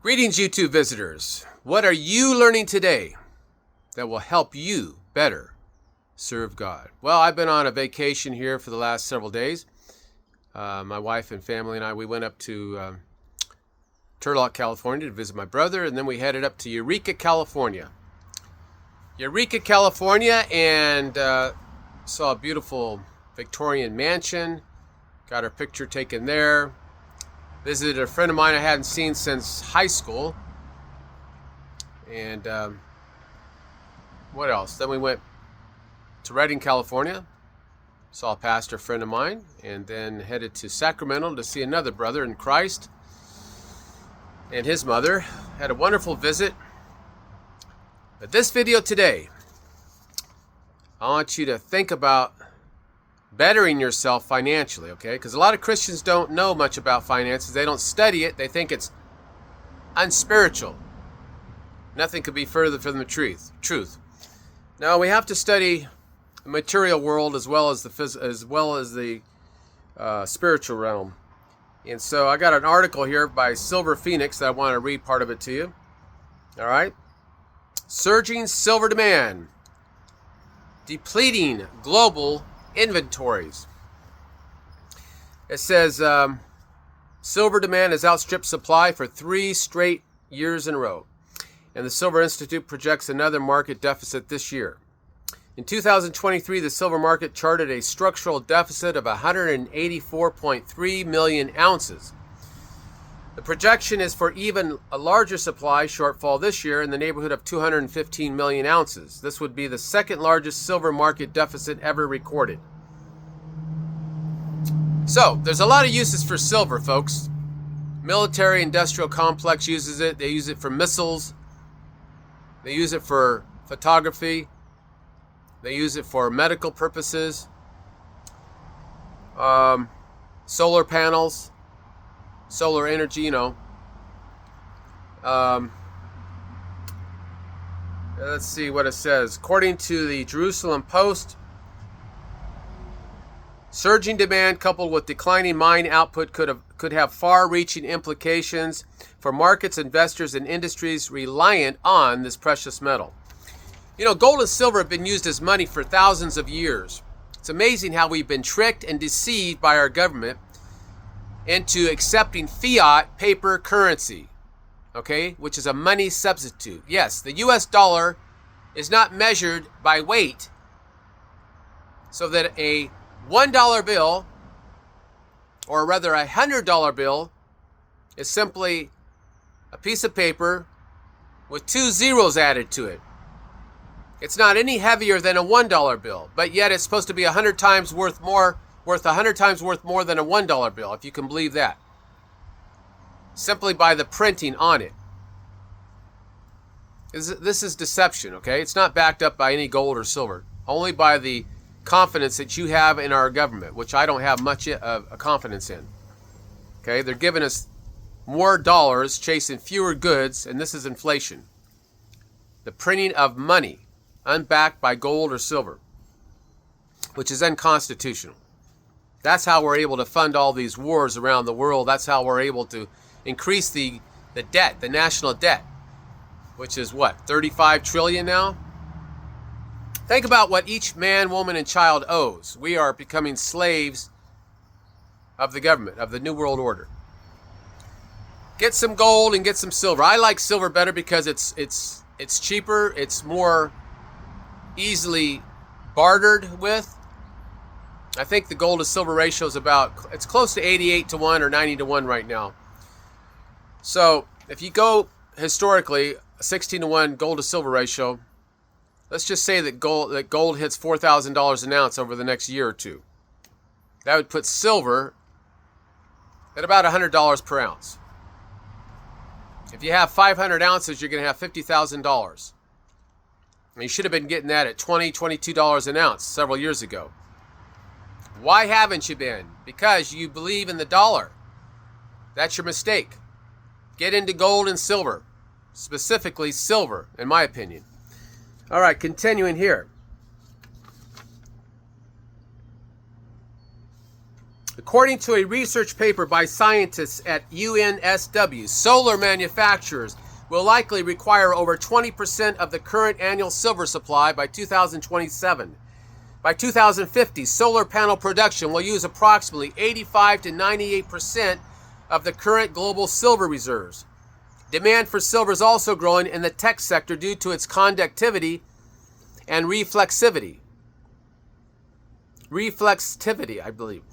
Greetings, YouTube visitors. What are you learning today that will help you better serve God? Well, I've been on a vacation here for the last several days. My wife and family and I, we went up to Turlock, California to visit my brother, and then we headed up to Eureka, California. And saw a beautiful Victorian mansion. Got our picture taken there. Visited a friend of mine I hadn't seen since high school. And what else? Then we went to Redding, California. Saw a pastor friend of mine. And then headed to Sacramento to see another brother in Christ and his mother. Had a wonderful visit. But this video today, I want you to think about bettering yourself financially, okay? Because a lot of Christians don't know much about finances. They don't study it. They think it's unspiritual. Nothing could be further from the truth. Now we have to study the material world as well as the spiritual realm. And so I got an article here by Silver Phoenix that I want to read part of it to you. All right. Surging silver demand, depleting global inventories. It says silver demand has outstripped supply for 3 straight years in a row, and the Silver Institute projects another market deficit this year. In 2023, the silver market charted a structural deficit of 184.3 million ounces. The projection is for even a larger supply shortfall this year in the neighborhood of 215 million ounces. This would be the second largest silver market deficit ever recorded. So, there's a lot of uses for silver, folks. Military industrial complex uses it. They use it for missiles. They use it for photography. They use it for medical purposes. Solar panels. Solar energy, you know. Let's see what it says. According to the Jerusalem Post, surging demand coupled with declining mine output could have far-reaching implications for markets, investors, and industries reliant on this precious metal. You know, gold and silver have been used as money for thousands of years. It's amazing how we've been tricked and deceived by our government into accepting fiat paper currency, okay, which is a money substitute. Yes, the US dollar is not measured by weight, so that a $1 bill, or rather a $100 bill, is simply a piece of paper with 2 zeros added to it. It's not any heavier than a $1 bill, but yet it's supposed to be 100 times worth 100 times worth more than a $1 bill, if you can believe that. Simply by the printing on it. This is deception, okay? It's not backed up by any gold or silver. Only by the confidence that you have in our government, which I don't have much of a confidence in. Okay? They're giving us more dollars, chasing fewer goods, and this is inflation. The printing of money, unbacked by gold or silver, which is unconstitutional. That's how we're able to fund all these wars around the world. That's how we're able to increase the debt, the national debt, which is what, 35 trillion now? Think about what each man, woman, and child owes. We are becoming slaves of the government, of the New World Order. Get some gold and get some silver. I like silver better because it's cheaper. It's more easily bartered with. I think the gold to silver ratio is it's close to 88 to 1 or 90 to 1 right now. So if you go historically, 16 to 1 gold to silver ratio, let's just say that gold hits $4,000 an ounce over the next year or two. That would put silver at about $100 per ounce. If you have 500 ounces, you're going to have $50,000. And you should have been getting that at $20, $22 an ounce several years ago. Why haven't you been? Because you believe in the dollar. That's your mistake. Get into gold and silver. Specifically silver, in my opinion. All right, continuing here. According to a research paper by scientists at UNSW, solar manufacturers will likely require over 20% of the current annual silver supply by 2027. By 2050, solar panel production will use approximately 85 to 98% of the current global silver reserves. Demand for silver is also growing in the tech sector due to its conductivity and reflexivity, I believe.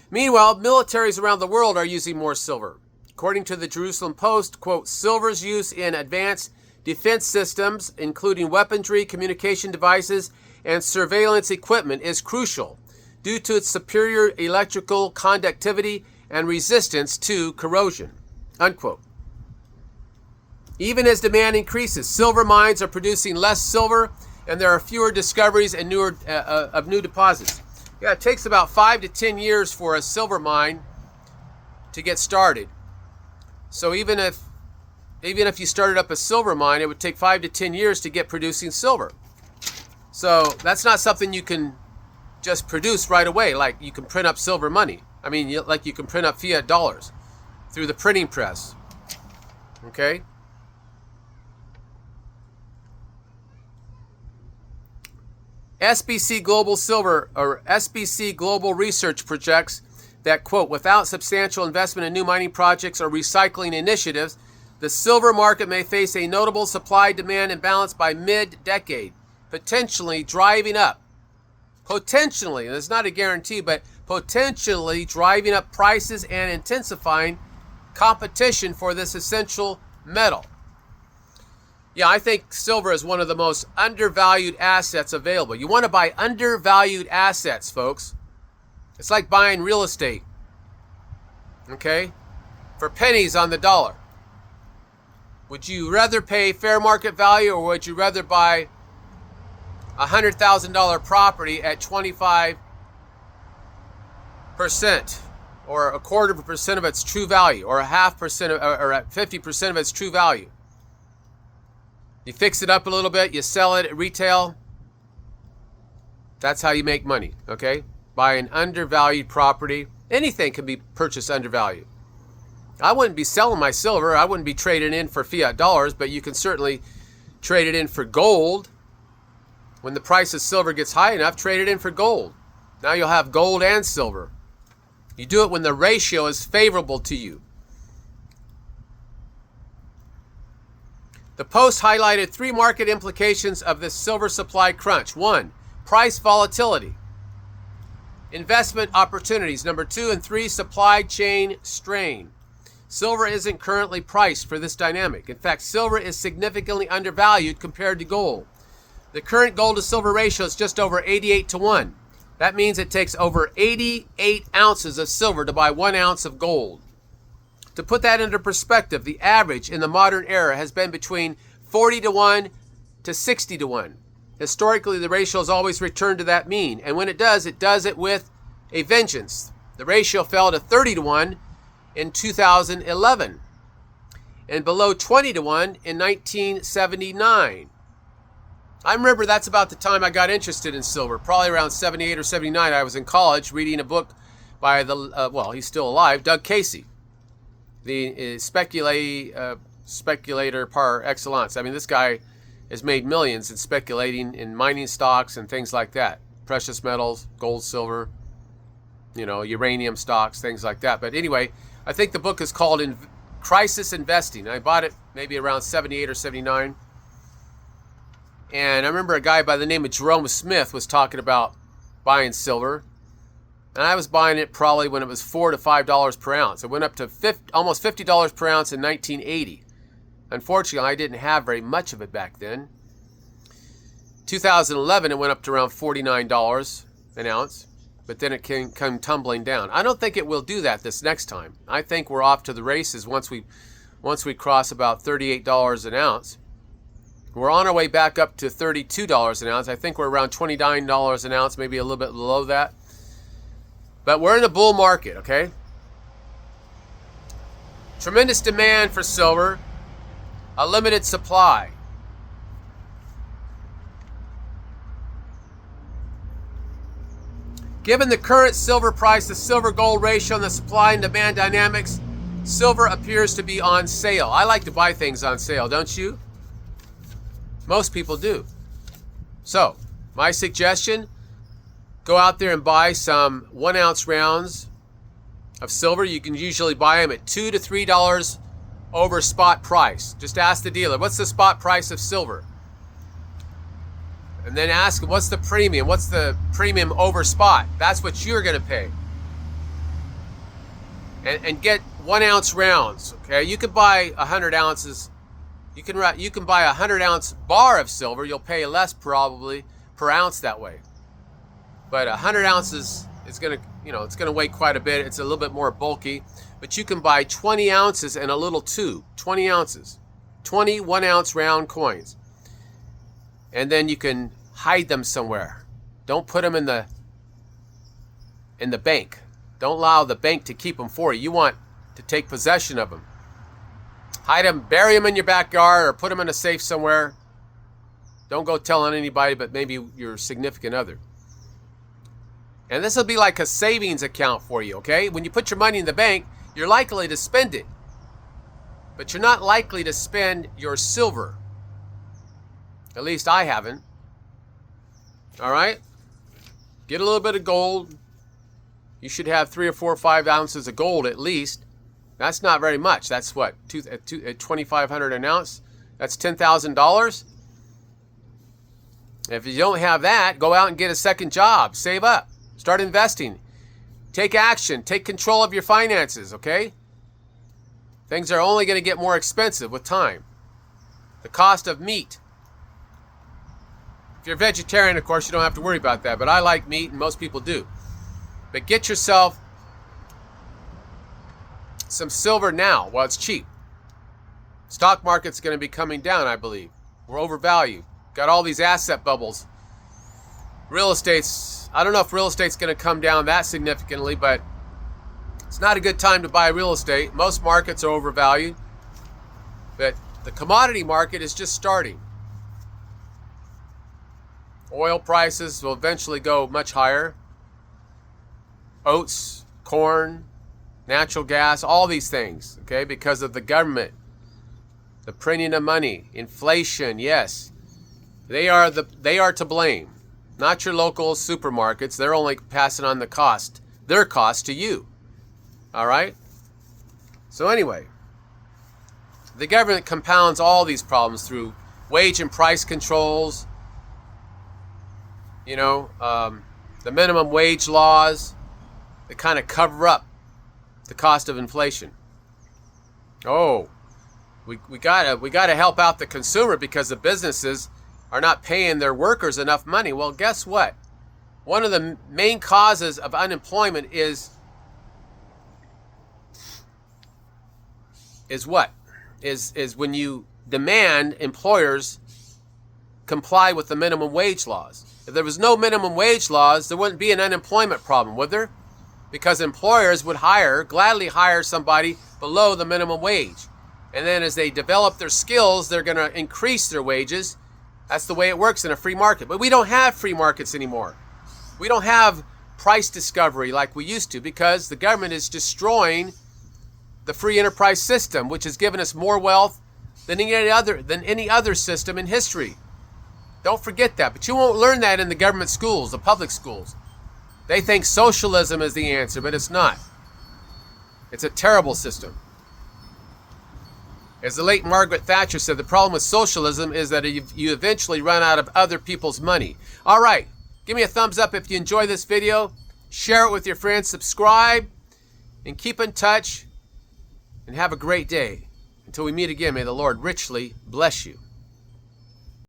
Meanwhile, militaries around the world are using more silver. According to the Jerusalem Post, quote, silver's use in advanced defense systems, including weaponry, communication devices, and surveillance equipment, is crucial due to its superior electrical conductivity and resistance to corrosion, unquote. Even as demand increases, silver mines are producing less silver, and there are fewer discoveries and of new deposits. Yeah, it takes about 5 to 10 years for a silver mine to get started. So even if you started up a silver mine, it would take 5 to 10 years to get producing silver. So that's not something you can just produce right away, like you can print up silver money. I mean, like you can print up fiat dollars through the printing press. Okay? SBC Global Research projects that, quote, without substantial investment in new mining projects or recycling initiatives, the silver market may face a notable supply-demand imbalance by mid-decade, potentially driving up, it's not a guarantee, but potentially driving up prices and intensifying competition for this essential metal. Yeah, I think silver is one of the most undervalued assets available. You want to buy undervalued assets, folks. It's like buying real estate, okay, for pennies on the dollar. Would you rather pay fair market value, or would you rather buy a $100,000 property at 25% or a quarter of a percent of its true value, or a half percent or at 50% of its true value? You fix it up a little bit, you sell it at retail. That's how you make money, okay? Buy an undervalued property. Anything can be purchased undervalued. I wouldn't be selling my silver. I wouldn't be trading in for fiat dollars, but you can certainly trade it in for gold. When the price of silver gets high enough, trade it in for gold. Now you'll have gold and silver. You do it when the ratio is favorable to you. The Post highlighted 3 market implications of this silver supply crunch. 1, price volatility. Investment opportunities. Number 2 and 3, supply chain strain. Silver isn't currently priced for this dynamic. In fact, silver is significantly undervalued compared to gold. The current gold to silver ratio is just over 88 to 1. That means it takes over 88 ounces of silver to buy 1 ounce of gold. To put that into perspective, the average in the modern era has been between 40 to 1 to 60 to 1. Historically, the ratio has always returned to that mean, and when it does it with a vengeance. The ratio fell to 30 to 1 in 2011 and below 20 to 1 in 1979. I remember that's about the time I got interested in silver, probably around 78 or 79. I was in college reading a book by he's still alive, Doug Casey. The speculator par excellence. I mean, this guy has made millions in speculating in mining stocks and things like that. Precious metals, gold, silver, uranium stocks, things like that. But anyway, I think the book is called Crisis Investing. I bought it maybe around 78 or 79. And I remember a guy by the name of Jerome Smith was talking about buying silver. And I was buying it probably when it was $4 to $5 per ounce. It went up to almost $50 per ounce in 1980. Unfortunately, I didn't have very much of it back then. 2011, it went up to around $49 an ounce, but then it came tumbling down. I don't think it will do that this next time. I think we're off to the races once we cross about $38 an ounce. We're on our way back up to $32 an ounce. I think we're around $29 an ounce, maybe a little bit below that. But we're in a bull market, okay? Tremendous demand for silver, a limited supply. Given the current silver price, the silver-gold ratio, and the supply and demand dynamics, silver appears to be on sale. I like to buy things on sale, don't you? Most people do. So, my suggestion, go out there and buy some 1-ounce rounds of silver. You can usually buy them at $2 to $3 over spot price. Just ask the dealer, what's the spot price of silver? And then ask them, what's the premium? What's the premium over spot? That's what you're going to pay. And get 1-ounce rounds, okay? You could buy 100 ounces. You can buy a 100-ounce bar of silver. You'll pay less probably per ounce that way. But 100 ounces is going to, it's going to weigh quite a bit. It's a little bit more bulky. But you can buy 20 ounces and a little tube. 20 ounces. 20 1-ounce round coins. And then you can hide them somewhere. Don't put them in the bank. Don't allow the bank to keep them for you. You want to take possession of them. Hide them, bury them in your backyard, or put them in a safe somewhere. Don't go telling anybody, but maybe your significant other. And this will be like a savings account for you, okay? When you put your money in the bank, you're likely to spend it. But you're not likely to spend your silver. At least I haven't. All right? Get a little bit of gold. You should have 3 or 4 or 5 ounces of gold at least. That's not very much. That's what? At $2,500 an ounce? That's $10,000. If you don't have that, go out and get a second job. Save up. Start investing. Take action. Take control of your finances, okay? Things are only going to get more expensive with time. The cost of meat. If you're a vegetarian, of course, you don't have to worry about that. But I like meat, and most people do. But get yourself some silver now while it's cheap. Stock market's going to be coming down, I believe. We're overvalued. Got all these asset bubbles. Real estate's, I don't know if real estate's going to come down that significantly, but it's not a good time to buy real estate. Most markets are overvalued. But the commodity market is just starting. Oil prices will eventually go much higher. Oats, corn, natural gas, all these things, okay, because of the government, the printing of money, inflation, yes. They are to blame, not your local supermarkets. They're only passing on their cost to you. All right? So anyway, the government compounds all these problems through wage and price controls, the minimum wage laws that kind of cover up the cost of inflation. Oh, we gotta help out the consumer because the businesses are not paying their workers enough money. Well, guess what? One of the main causes of unemployment is what? Is when you demand employers comply with the minimum wage laws. If there was no minimum wage laws, there wouldn't be an unemployment problem, would there? Because employers would gladly hire somebody below the minimum wage. And then as they develop their skills, they're going to increase their wages. That's the way it works in a free market. But we don't have free markets anymore. We don't have price discovery like we used to because the government is destroying the free enterprise system, which has given us more wealth than any other system in history. Don't forget that. But you won't learn that in the government schools, the public schools. They think socialism is the answer, but it's not. It's a terrible system. As the late Margaret Thatcher said, the problem with socialism is that you eventually run out of other people's money. All right. Give me a thumbs up if you enjoy this video. Share it with your friends. Subscribe. And keep in touch. And have a great day. Until we meet again, may the Lord richly bless you.